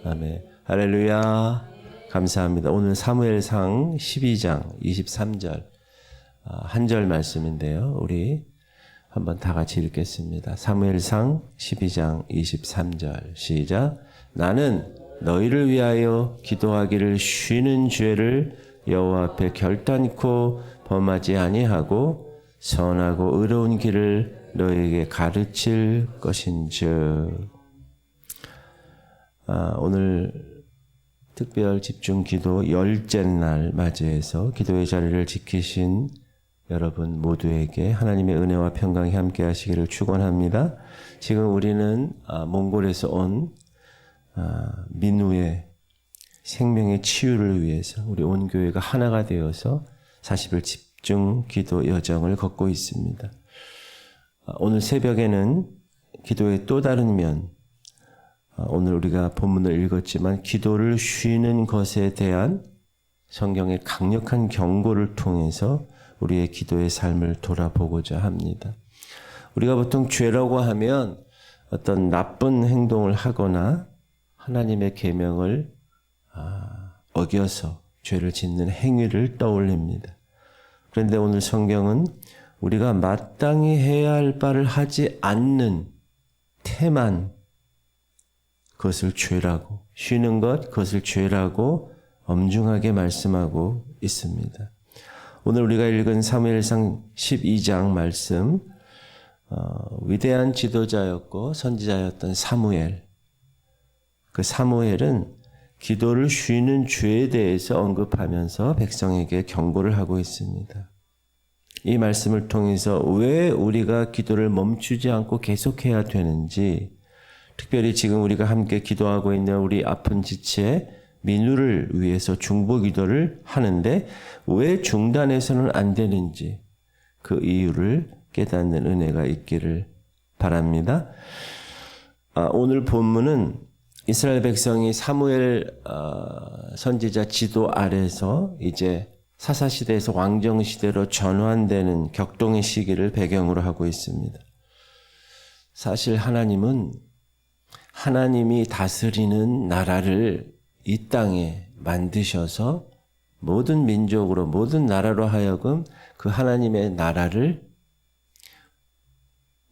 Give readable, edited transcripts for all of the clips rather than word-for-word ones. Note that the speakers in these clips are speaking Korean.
아멘. 할렐루야. 감사합니다. 오늘 사무엘상 12장 23절 한 절 말씀인데요. 우리 한번 다 같이 읽겠습니다. 사무엘상 12장 23절 시작. 나는 너희를 위하여 기도하기를 쉬는 죄를 여호와 앞에 결단코 범하지 아니하고 선하고 의로운 길을 너희에게 가르칠 것인즉. 오늘 특별 집중 기도 10째 날 맞이해서 기도의 자리를 지키신 여러분 모두에게 하나님의 은혜와 평강이 함께 하시기를 축원합니다. 지금 우리는 몽골에서 온 민우의 생명의 치유를 위해서 우리 온 교회가 하나가 되어서 40일 집중 기도 여정을 걷고 있습니다. 오늘 새벽에는 기도의 또 다른 면, 오늘 우리가 본문을 읽었지만 기도를 쉬는 것에 대한 성경의 강력한 경고를 통해서 우리의 기도의 삶을 돌아보고자 합니다. 우리가 보통 죄라고 하면 어떤 나쁜 행동을 하거나 하나님의 계명을 어겨서 죄를 짓는 행위를 떠올립니다. 그런데 오늘 성경은 우리가 마땅히 해야 할 바를 하지 않는 태만 그것을 죄라고, 쉬는 것 그것을 죄라고 엄중하게 말씀하고 있습니다. 오늘 우리가 읽은 사무엘상 12장 말씀, 위대한 지도자였고 선지자였던 사무엘, 그 사무엘은 기도를 쉬는 죄에 대해서 언급하면서 백성에게 경고를 하고 있습니다. 이 말씀을 통해서 왜 우리가 기도를 멈추지 않고 계속해야 되는지, 특별히 지금 우리가 함께 기도하고 있는 우리 아픈 지체 민우를 위해서 중보 기도를 하는데 왜 중단해서는 안 되는지 그 이유를 깨닫는 은혜가 있기를 바랍니다. 오늘 본문은 이스라엘 백성이 사무엘 선지자 지도 아래서 이제 사사시대에서 왕정시대로 전환되는 격동의 시기를 배경으로 하고 있습니다. 사실 하나님이 다스리는 나라를 이 땅에 만드셔서 모든 민족으로 모든 나라로 하여금 그 하나님의 나라를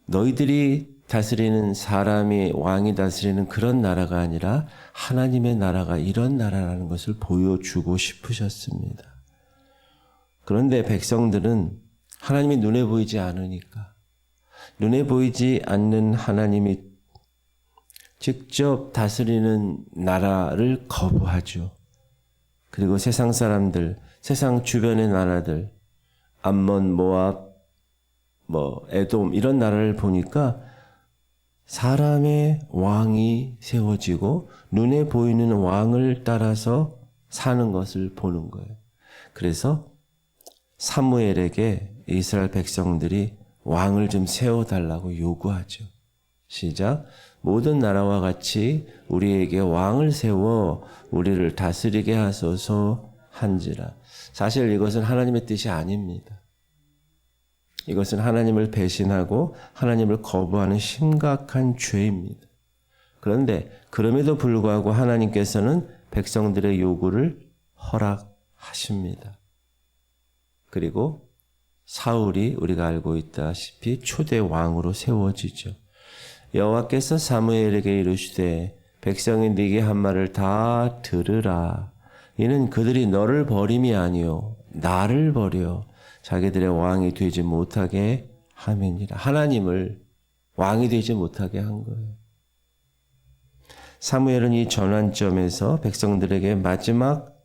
너희들이 다스리는 사람이 왕이 다스리는 그런 나라가 아니라 하나님의 나라가 이런 나라라는 것을 보여주고 싶으셨습니다. 그런데 백성들은 하나님이 눈에 보이지 않으니까 눈에 보이지 않는 하나님이 직접 다스리는 나라를 거부하죠. 그리고 세상 사람들, 세상 주변의 나라들, 암몬, 모압, 에돔 이런 나라를 보니까 사람의 왕이 세워지고 눈에 보이는 왕을 따라서 사는 것을 보는 거예요. 그래서 사무엘에게 이스라엘 백성들이 왕을 좀 세워달라고 요구하죠. 시작. 모든 나라와 같이 우리에게 왕을 세워 우리를 다스리게 하소서 한지라. 사실 이것은 하나님의 뜻이 아닙니다. 이것은 하나님을 배신하고 하나님을 거부하는 심각한 죄입니다. 그런데 그럼에도 불구하고 하나님께서는 백성들의 요구를 허락하십니다. 그리고 사울이 우리가 알고 있다시피 초대 왕으로 세워지죠. 여호와께서 사무엘에게 이르시되 백성이 네게 한 말을 다 들으라. 이는 그들이 너를 버림이 아니요 나를 버려 자기들의 왕이 되지 못하게 함이니라. 하나님을 왕이 되지 못하게 한 거예요. 사무엘은 이 전환점에서 백성들에게 마지막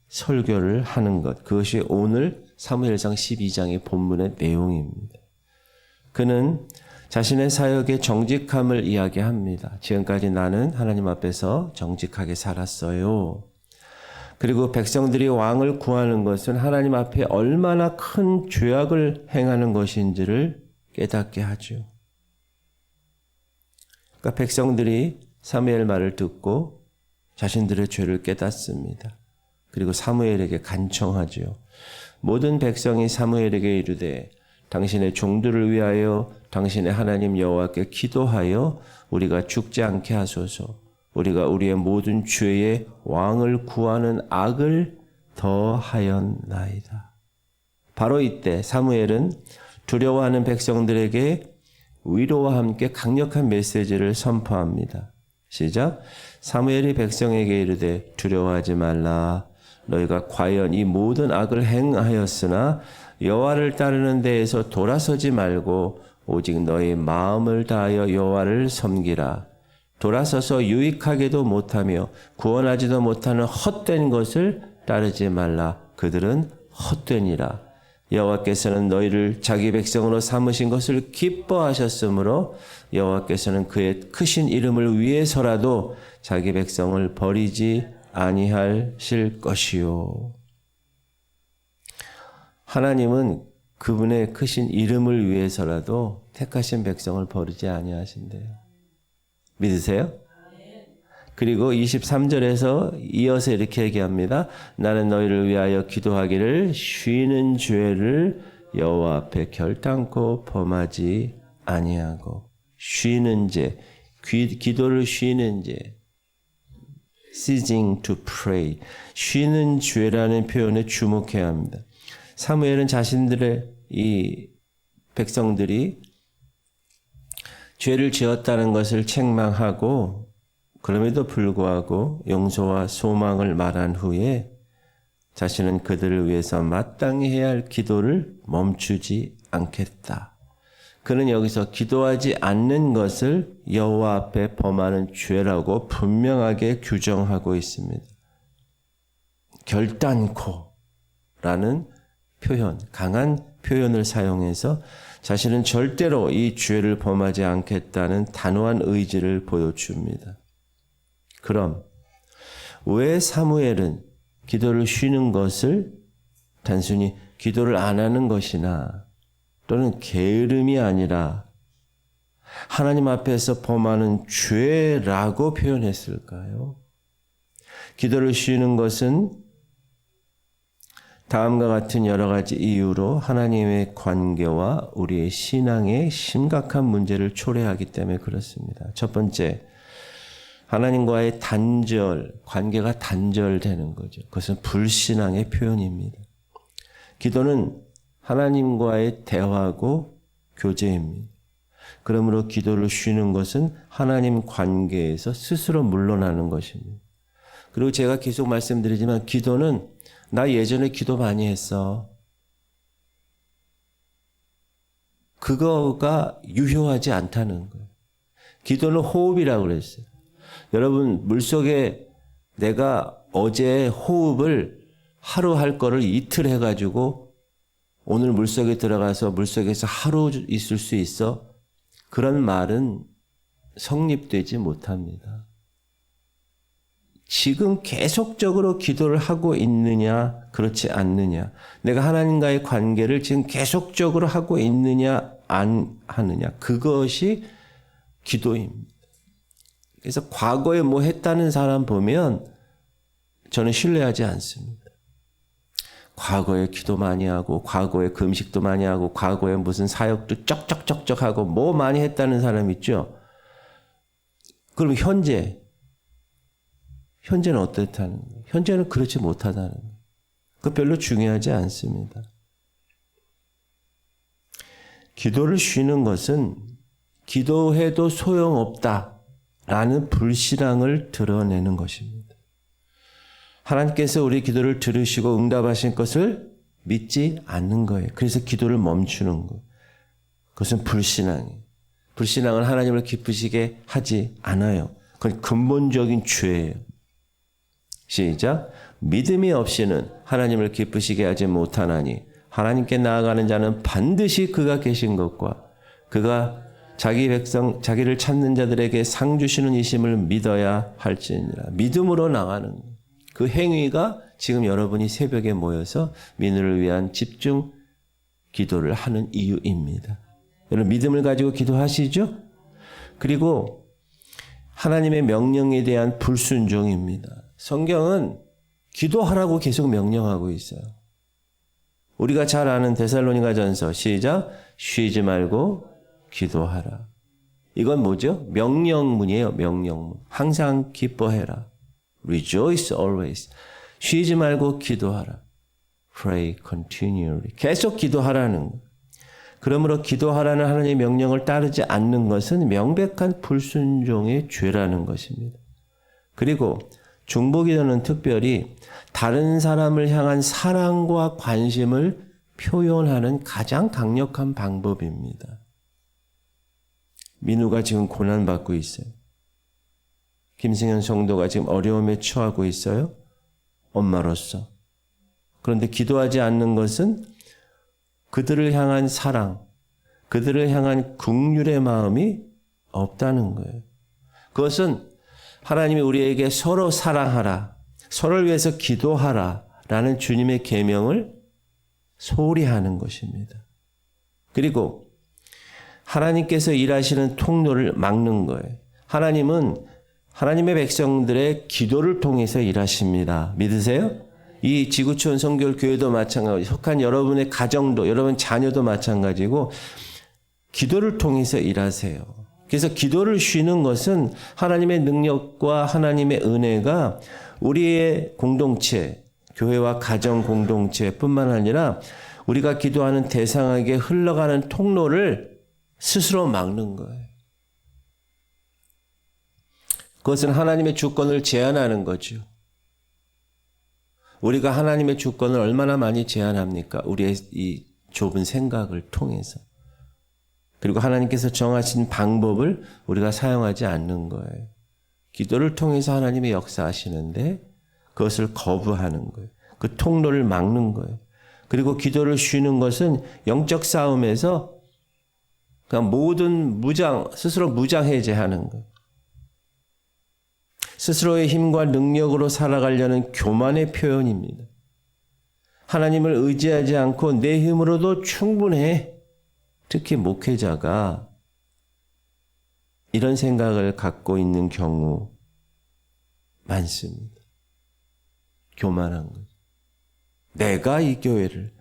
설교를 하는 것, 그것이 오늘 사무엘상 12장의 본문의 내용입니다. 그는 자신의 사역의 정직함을 이야기합니다. 지금까지 나는 하나님 앞에서 정직하게 살았어요. 그리고 백성들이 왕을 구하는 것은 하나님 앞에 얼마나 큰 죄악을 행하는 것인지를 깨닫게 하죠. 그러니까 백성들이 사무엘 말을 듣고 자신들의 죄를 깨닫습니다. 그리고 사무엘에게 간청하죠. 모든 백성이 사무엘에게 이르되 당신의 종들을 위하여 당신의 하나님 여호와께 기도하여 우리가 죽지 않게 하소서. 우리가 우리의 모든 죄의 왕을 구하는 악을 더하였나이다. 바로 이때 사무엘은 두려워하는 백성들에게 위로와 함께 강력한 메시지를 선포합니다. 시작. 사무엘이 백성에게 이르되 두려워하지 말라. 너희가 과연 이 모든 악을 행하였으나 여호와를 따르는 데에서 돌아서지 말고 오직 너희 마음을 다하여 여호와를 섬기라. 돌아서서 유익하게도 못하며 구원하지도 못하는 헛된 것을 따르지 말라. 그들은 헛되니라. 여호와께서는 너희를 자기 백성으로 삼으신 것을 기뻐하셨으므로 여호와께서는 그의 크신 이름을 위해서라도 자기 백성을 버리지 아니하실 것이요. 하나님은 그분의 크신 이름을 위해서라도 택하신 백성을 버리지 아니하신대요. 믿으세요? 그리고 23절에서 이어서 이렇게 얘기합니다. 나는 너희를 위하여 기도하기를 쉬는 죄를 여호와 앞에 결단코 범하지 아니하고. 쉬는 죄, 기도를 쉬는 죄, ceasing to pray, 쉬는 죄라는 표현에 주목해야 합니다. 사무엘은 자신들의 이 백성들이 죄를 지었다는 것을 책망하고 그럼에도 불구하고 용서와 소망을 말한 후에 자신은 그들을 위해서 마땅히 해야 할 기도를 멈추지 않겠다. 그는 여기서 기도하지 않는 것을 여호와 앞에 범하는 죄라고 분명하게 규정하고 있습니다. 결단코 라는 표현, 강한 표현을 사용해서 자신은 절대로 이 죄를 범하지 않겠다는 단호한 의지를 보여줍니다. 그럼 왜 사무엘은 기도를 쉬는 것을 단순히 기도를 안 하는 것이나 또는 게으름이 아니라 하나님 앞에서 범하는 죄라고 표현했을까요? 기도를 쉬는 것은 다음과 같은 여러 가지 이유로 하나님의 관계와 우리의 신앙에 심각한 문제를 초래하기 때문에 그렇습니다. 첫 번째, 하나님과의 관계가 단절되는 거죠. 그것은 불신앙의 표현입니다. 기도는 하나님과의 대화고 교제입니다. 그러므로 기도를 쉬는 것은 하나님 관계에서 스스로 물러나는 것입니다. 그리고 제가 계속 말씀드리지만 기도는 나 예전에 기도 많이 했어. 그거가 유효하지 않다는 거예요. 기도는 호흡이라고 그랬어요. 여러분, 물속에 내가 어제 호흡을 하루 할 거를 이틀 해가지고 오늘 물속에 들어가서 물속에서 하루 있을 수 있어? 그런 말은 성립되지 못합니다. 지금 계속적으로 기도를 하고 있느냐, 그렇지 않느냐. 내가 하나님과의 관계를 지금 계속적으로 하고 있느냐, 안 하느냐. 그것이 기도입니다. 그래서 과거에 뭐 했다는 사람 보면 저는 신뢰하지 않습니다. 과거에 기도 많이 하고, 과거에 금식도 많이 하고, 과거에 무슨 사역도 쩍쩍쩍쩍 하고, 뭐 많이 했다는 사람 있죠? 그럼 현재는 어떻다는 거예요? 현재는 그렇지 못하다는 거예요. 그거 별로 중요하지 않습니다. 기도를 쉬는 것은 기도해도 소용없다라는 불신앙을 드러내는 것입니다. 하나님께서 우리 기도를 들으시고 응답하신 것을 믿지 않는 거예요. 그래서 기도를 멈추는 거예요. 그것은 불신앙이에요. 불신앙은 하나님을 기쁘시게 하지 않아요. 그건 근본적인 죄예요. 시작. 믿음이 없이는 하나님을 기쁘시게 하지 못하나니 하나님께 나아가는 자는 반드시 그가 계신 것과 그가 자기 백성, 자기를 찾는 자들에게 상 주시는 이심을 믿어야 할지니라. 믿음으로 나가는 그 행위가 지금 여러분이 새벽에 모여서 민우를 위한 집중 기도를 하는 이유입니다. 여러분 믿음을 가지고 기도하시죠? 그리고 하나님의 명령에 대한 불순종입니다. 성경은 기도하라고 계속 명령하고 있어요. 우리가 잘 아는 데살로니가전서 시작. 쉬지 말고 기도하라. 이건 뭐죠? 명령문이에요. 명령문. 항상 기뻐해라. Rejoice always. 쉬지 말고 기도하라. Pray continually. 계속 기도하라는 거. 그러므로 기도하라는 하나님의 명령을 따르지 않는 것은 명백한 불순종의 죄라는 것입니다. 그리고 중보기도는 특별히 다른 사람을 향한 사랑과 관심을 표현하는 가장 강력한 방법입니다. 민우가 지금 고난받고 있어요. 김승현 성도가 지금 어려움에 처하고 있어요. 엄마로서. 그런데 기도하지 않는 것은 그들을 향한 사랑, 그들을 향한 긍휼의 마음이 없다는 거예요. 그것은 하나님이 우리에게 서로 사랑하라, 서로를 위해서 기도하라 라는 주님의 계명을 소홀히 하는 것입니다. 그리고 하나님께서 일하시는 통로를 막는 거예요. 하나님은 하나님의 백성들의 기도를 통해서 일하십니다. 믿으세요? 이 지구촌 성결 교회도 마찬가지, 속한 여러분의 가정도, 여러분 자녀도 마찬가지고 기도를 통해서 일하세요. 그래서 기도를 쉬는 것은 하나님의 능력과 하나님의 은혜가 우리의 공동체, 교회와 가정 공동체뿐만 아니라 우리가 기도하는 대상에게 흘러가는 통로를 스스로 막는 거예요. 그것은 하나님의 주권을 제한하는 거죠. 우리가 하나님의 주권을 얼마나 많이 제한합니까? 우리의 이 좁은 생각을 통해서. 그리고 하나님께서 정하신 방법을 우리가 사용하지 않는 거예요. 기도를 통해서 하나님의 역사하시는데 그것을 거부하는 거예요. 그 통로를 막는 거예요. 그리고 기도를 쉬는 것은 영적 싸움에서 그냥 모든 스스로 무장해제하는 거예요. 스스로의 힘과 능력으로 살아가려는 교만의 표현입니다. 하나님을 의지하지 않고 내 힘으로도 충분해. 특히 목회자가 이런 생각을 갖고 있는 경우 많습니다. 교만한 거죠. 내가 이 교회를,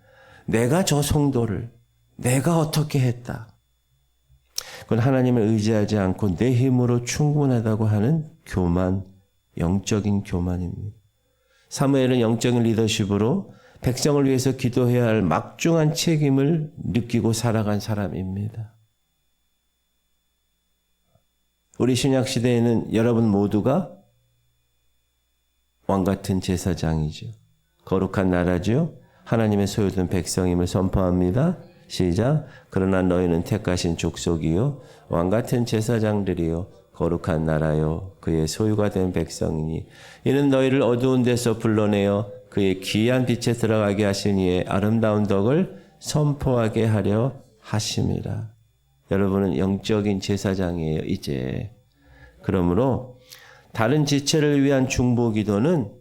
내가 저 성도를, 내가 어떻게 했다. 그건 하나님을 의지하지 않고 내 힘으로 충분하다고 하는 교만, 영적인 교만입니다. 사무엘은 영적인 리더십으로 백성을 위해서 기도해야 할 막중한 책임을 느끼고 살아간 사람입니다. 우리 신약 시대에는 여러분 모두가 왕 같은 제사장이죠. 거룩한 나라죠. 하나님의 소유된 백성임을 선포합니다. 시작. 그러나 너희는 택하신 족속이요 왕 같은 제사장들이요 거룩한 나라요 그의 소유가 된 백성이니 이는 너희를 어두운 데서 불러내어 그의 기이한 빛에 들어가게 하시니에 아름다운 덕을 선포하게 하려 하심이라. 여러분은 영적인 제사장이에요. 이제. 그러므로 다른 지체를 위한 중보기도는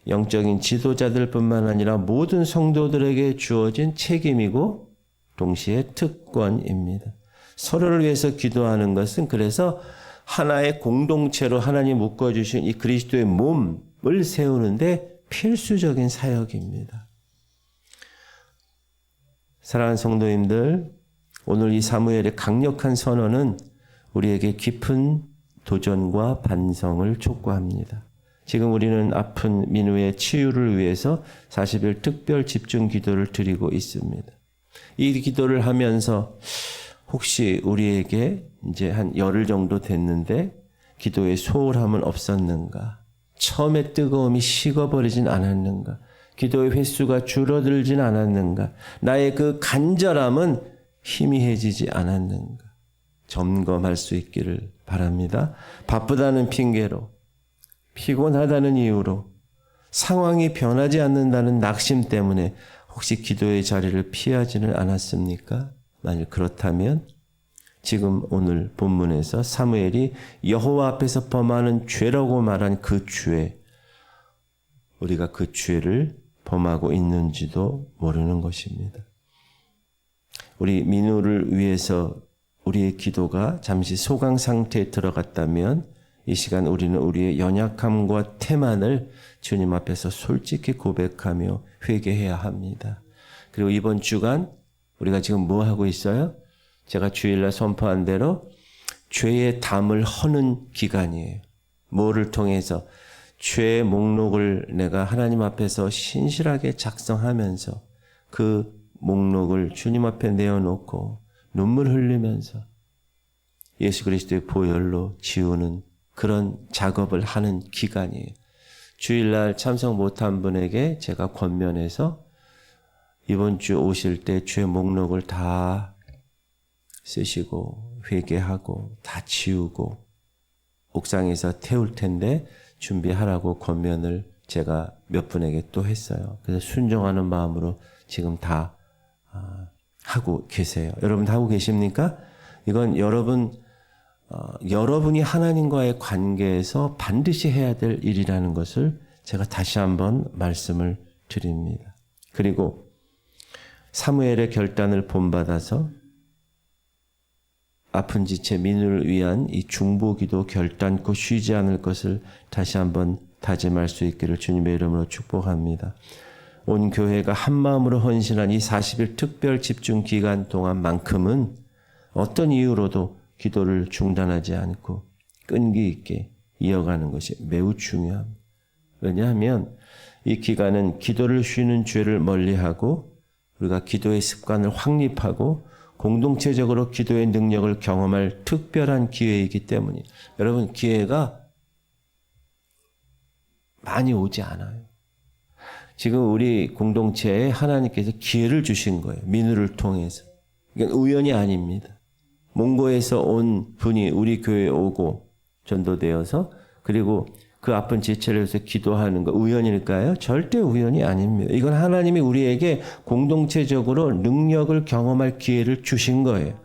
영적인 지도자들뿐만 아니라 모든 성도들에게 주어진 책임이고 동시에 특권입니다. 서로를 위해서 기도하는 것은 그래서 하나의 공동체로 하나님 묶어주신 이 그리스도의 몸을 세우는데 필수적인 사역입니다. 사랑하는 성도님들, 오늘 이 사무엘의 강력한 선언은 우리에게 깊은 도전과 반성을 촉구합니다. 지금 우리는 아픈 민우의 치유를 위해서 40일 특별 집중 기도를 드리고 있습니다. 이 기도를 하면서 혹시 우리에게 이제 한 열흘 정도 됐는데 기도의 소홀함은 없었는가? 처음에 뜨거움이 식어버리진 않았는가? 기도의 횟수가 줄어들진 않았는가? 나의 그 간절함은 희미해지지 않았는가? 점검할 수 있기를 바랍니다. 바쁘다는 핑계로, 피곤하다는 이유로, 상황이 변하지 않는다는 낙심 때문에 혹시 기도의 자리를 피하지는 않았습니까? 만일 그렇다면 지금 오늘 본문에서 사무엘이 여호와 앞에서 범하는 죄라고 말한 그 죄, 우리가 그 죄를 범하고 있는지도 모르는 것입니다. 우리 민우를 위해서 우리의 기도가 잠시 소강 상태에 들어갔다면 이 시간 우리는 우리의 연약함과 태만을 주님 앞에서 솔직히 고백하며 회개해야 합니다. 그리고 이번 주간 우리가 지금 뭐 하고 있어요? 제가 주일날 선포한 대로 죄의 담을 허는 기간이에요. 뭐를 통해서? 죄의 목록을 내가 하나님 앞에서 신실하게 작성하면서 그 목록을 주님 앞에 내어놓고 눈물 흘리면서 예수 그리스도의 보혈로 지우는 그런 작업을 하는 기간이에요. 주일날 참석 못한 분에게 제가 권면해서 이번 주 오실 때 죄 목록을 다 쓰시고 회개하고 다 지우고 옥상에서 태울 텐데 준비하라고 권면을 제가 몇 분에게 또 했어요. 그래서 순종하는 마음으로 지금 다 하고 계세요. 여러분 하고 계십니까? 이건 여러분이 하나님과의 관계에서 반드시 해야 될 일이라는 것을 제가 다시 한번 말씀을 드립니다. 그리고 사무엘의 결단을 본받아서 아픈 지체 민우를 위한 이 중보기도 결단코 쉬지 않을 것을 다시 한번 다짐할 수 있기를 주님의 이름으로 축복합니다. 온 교회가 한마음으로 헌신한 이 40일 특별 집중 기간 동안만큼은 어떤 이유로도 기도를 중단하지 않고 끈기 있게 이어가는 것이 매우 중요합니다. 왜냐하면 이 기간은 기도를 쉬는 죄를 멀리하고 우리가 기도의 습관을 확립하고 공동체적으로 기도의 능력을 경험할 특별한 기회이기 때문이에요. 여러분, 기회가 많이 오지 않아요. 지금 우리 공동체에 하나님께서 기회를 주신 거예요. 민우를 통해서. 이건 우연이 아닙니다. 몽고에서 온 분이 우리 교회에 오고 전도되어서 그리고 그 아픈 지체를 위해서 기도하는 거 우연일까요? 절대 우연이 아닙니다. 이건 하나님이 우리에게 공동체적으로 능력을 경험할 기회를 주신 거예요.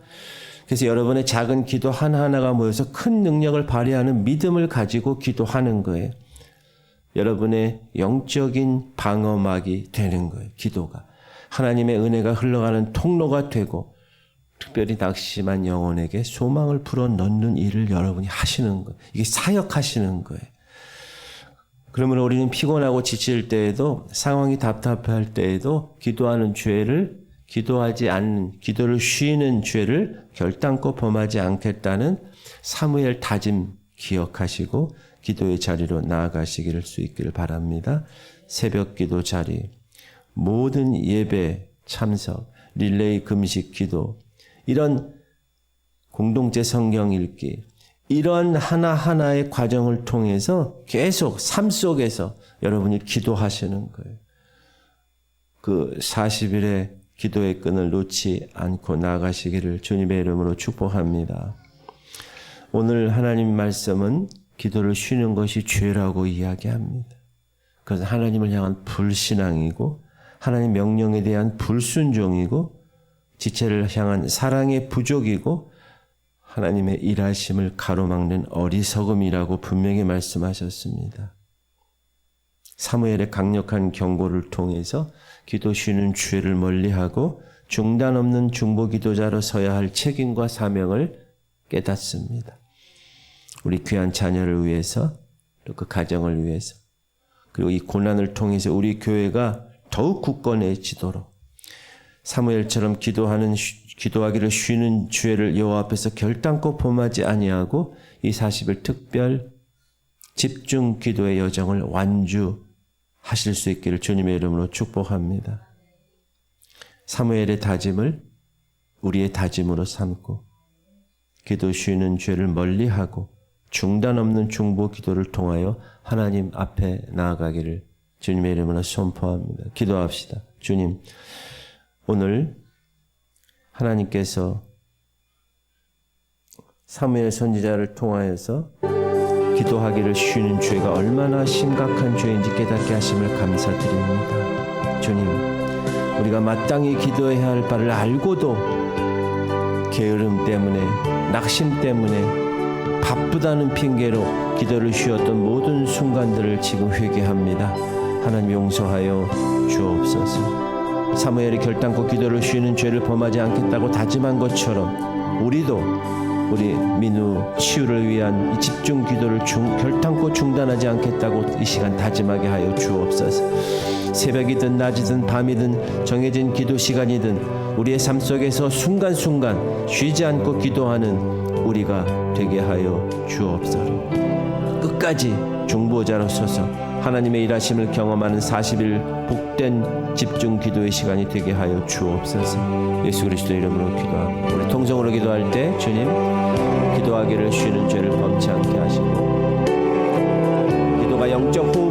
그래서 여러분의 작은 기도 하나하나가 모여서 큰 능력을 발휘하는 믿음을 가지고 기도하는 거예요. 여러분의 영적인 방어막이 되는 거예요. 기도가. 하나님의 은혜가 흘러가는 통로가 되고 특별히 낙심한 영혼에게 소망을 불어넣는 일을 여러분이 하시는 거예요. 이게 사역하시는 거예요. 그러면 우리는 피곤하고 지칠 때에도 상황이 답답할 때에도 기도하는 죄를 기도하지 않는 기도를 쉬는 죄를 결단코 범하지 않겠다는 사무엘 다짐 기억하시고 기도의 자리로 나아가시기를 수 있기를 바랍니다. 새벽 기도 자리, 모든 예배 참석, 릴레이 금식 기도, 이런 공동체 성경 읽기, 이런 하나하나의 과정을 통해서 계속 삶 속에서 여러분이 기도하시는 거예요. 그 40일의 기도의 끈을 놓지 않고 나아가시기를 주님의 이름으로 축복합니다. 오늘 하나님 말씀은 기도를 쉬는 것이 죄라고 이야기합니다. 그것은 하나님을 향한 불신앙이고 하나님 명령에 대한 불순종이고 지체를 향한 사랑의 부족이고 하나님의 일하심을 가로막는 어리석음이라고 분명히 말씀하셨습니다. 사무엘의 강력한 경고를 통해서 기도 쉬는 죄를 멀리하고 중단 없는 중보 기도자로 서야 할 책임과 사명을 깨닫습니다. 우리 귀한 자녀를 위해서 또 그 가정을 위해서 그리고 이 고난을 통해서 우리 교회가 더욱 굳건해지도록 사무엘처럼 기도하기를 쉬는 죄를 여호와 앞에서 결단코 범하지 아니하고 이 40일 특별 집중 기도의 여정을 완주하실 수 있기를 주님의 이름으로 축복합니다. 사무엘의 다짐을 우리의 다짐으로 삼고 기도 쉬는 죄를 멀리하고 중단 없는 중보 기도를 통하여 하나님 앞에 나아가기를 주님의 이름으로 선포합니다. 기도합시다. 주님, 오늘 하나님께서 사무엘 선지자를 통하여서 기도하기를 쉬는 죄가 얼마나 심각한 죄인지 깨닫게 하심을 감사드립니다. 주님, 우리가 마땅히 기도해야 할 바를 알고도 게으름 때문에, 낙심 때문에, 바쁘다는 핑계로 기도를 쉬었던 모든 순간들을 지금 회개합니다. 하나님 용서하여 주옵소서. 사무엘이 결단코 기도를 쉬는 죄를 범하지 않겠다고 다짐한 것처럼 우리도 우리 민우 치유를 위한 이 집중 기도를 결단코 중단하지 않겠다고 이 시간 다짐하게 하여 주옵소서. 새벽이든 낮이든 밤이든 정해진 기도 시간이든 우리의 삶 속에서 순간순간 쉬지 않고 기도하는 우리가 되게 하여 주옵소서. 끝까지 중보자로 서서 하나님의 일하심을 경험하는 40일 복된 집중 기도의 시간이 되게 하여 주옵소서. 예수 그리스도 이름으로 기도합니다. 우리 통성으로 기도할 때 주님, 기도하기를 쉬는 죄를 범치 않게 하시고 기도가 영적 호흡